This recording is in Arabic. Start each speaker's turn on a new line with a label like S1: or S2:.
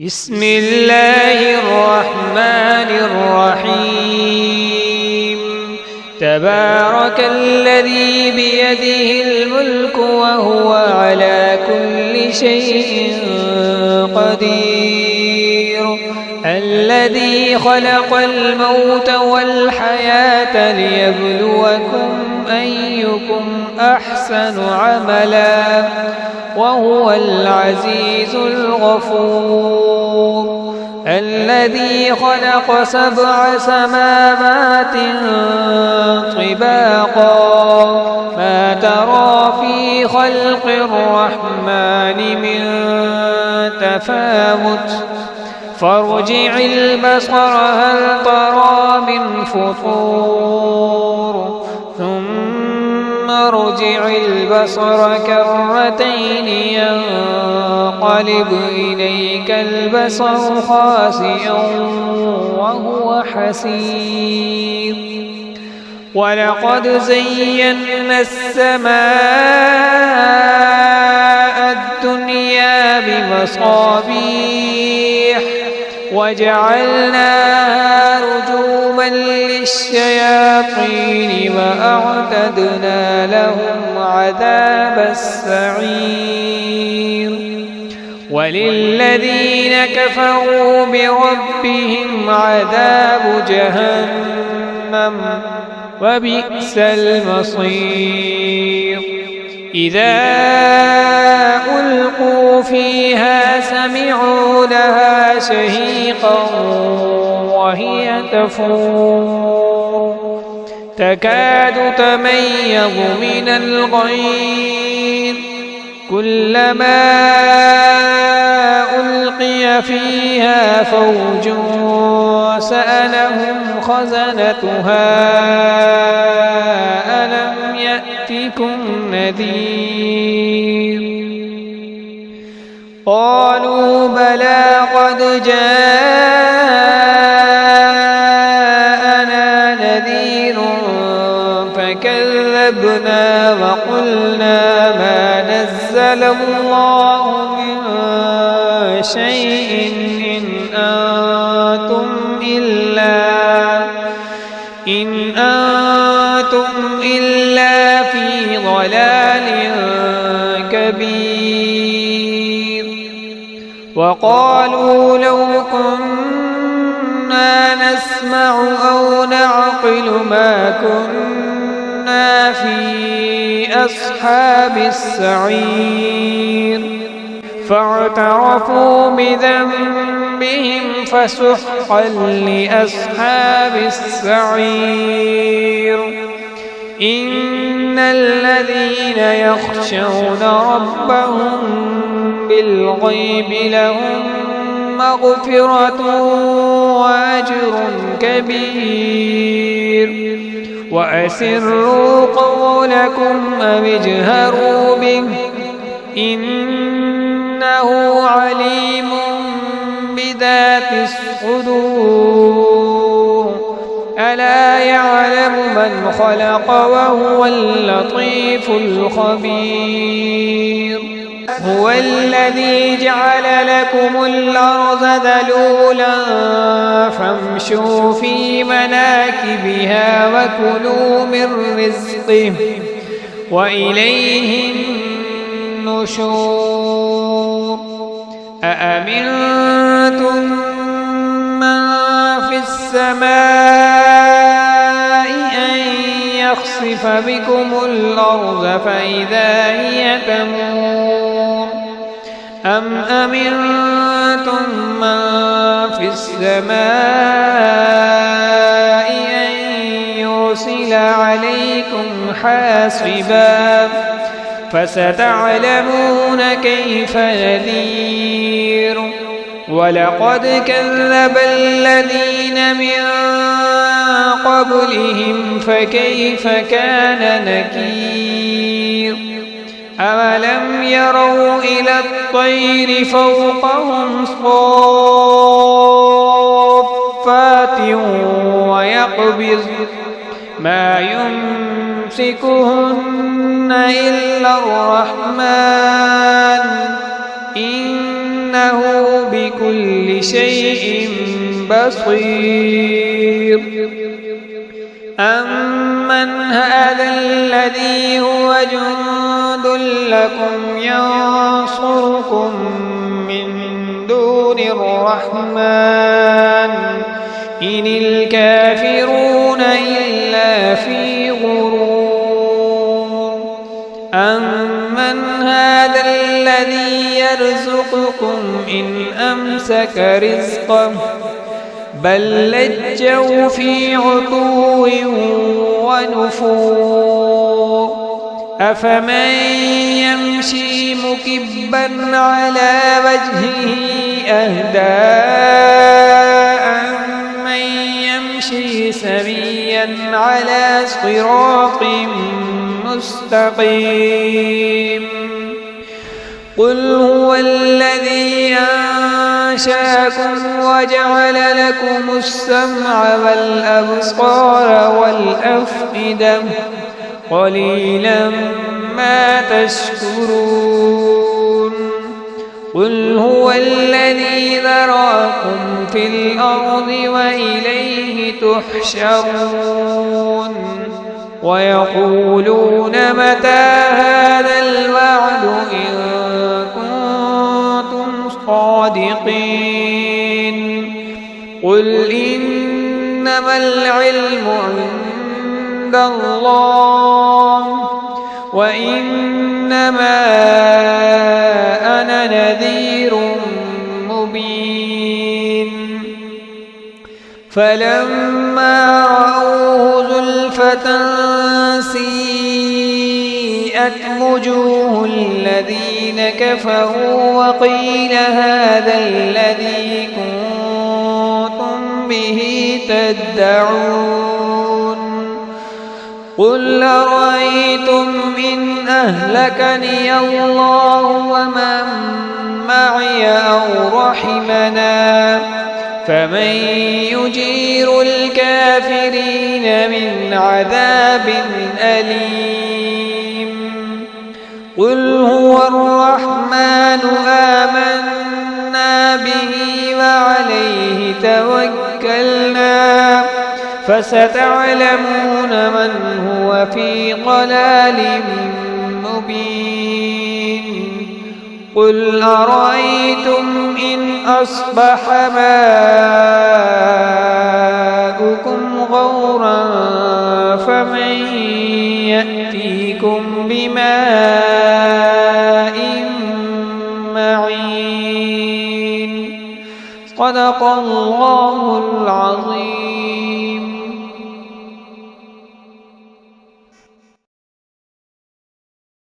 S1: بسم الله الرحمن الرحيم. تبارك الذي بيده الملك وهو على كل شيء قدير. الذي خلق الموت والحياة ليبلوكم أيكم أحسن عملا وهو العزيز الغفور. الذي خلق 7 سماوات طباقا ما ترى في خلق الرحمن من تفاوت فارجع البصر هل ترى من فطور ثم ارجع البصر كرتين ينقلب إليك البصر خاسئا وهو حسير. ولقد زينا السماء الدنيا بمصابيح وجعلناها رجوما للشياطين وأعتدنا لهم عذاب السعير. وللذين كفروا بربهم عذاب جهنم وبئس المصير. إذا ألقوا فيها سمعوا لها شهيقا وهي تفور تكاد تميز من الغيظ كلما ألقي فيها فوج سألهم خزنتها ألم يأتكم نذير قالوا بلى قد جاءنا نذير فكذبنا وقلنا ما نزل الله من شيء إن أنتم إلا في ضلال كبير. وقالوا لو كنا نسمع أو نعقل ما كنا في أصحاب السعير فاعترفوا بذنبهم فسحقا لأصحاب السعير. إن الذين يخشون ربهم بالغيب لهم مغفرة وأجر كبير. وأسروا قولكم أو اجهروا به إنه عليم بذات الصدور. ألا يعلم من خلق وهو اللطيف الخبير. هو الذي جعل لكم الأرض ذلولا فامشوا في مناكبها وكلوا من رزقه وإليه النشور. أأمنتم من في السماء أن يخسف بكم الأرض فإذا هي تمور أم أمنتم من في السماء أن يرسل عليكم حاصبا فستعلمون كيف نذير. ولقد كذب الذين من قبلهم فكيف كان نكير. أولم يروا إلى الطير فوقهم صافات ويقبض ما يمسكهن إلا الرحمن إنه بكل شيء بصير. أمن هذا الذي هو جند لكم ينصركم من دون الرحمن إن الكافرون إلا في غرور. أمن هذا الذي يرزقكم إن أمسك رزقه بل لجوا في عتو ونفور. أفمن يمشي مكبا على وجهه أهدى أمن يمشي سويا على صراط مستقيم. قل هو الذي أنشأكم وجعل لكم السمع والأبصار والأفئدة قليلا ما تشكرون. قل هو الذي ذراكم في الأرض وإليه تحشرون. ويقولون متى هذا الوعد إن كنتم صادقين. قل إنما العلم عند الله وإنما أنا نذير مبين. فلما رأوه زلفة سيئت وجوه الذين كفروا وقيل هذا الذي كنتم به تدعون. قل أرأيتم إن أهلكني الله ومن معي أو رحمنا فمن يجير الكافرين من عذاب أليم. قل هو الرحمن آمنا به وعليه توكلنا فستعلمون من هو في ضلال مبين. قل أرأيتم إن أصبح ماؤكم غورا فمن يأتيكم بماء معين. صدق الله العظيم.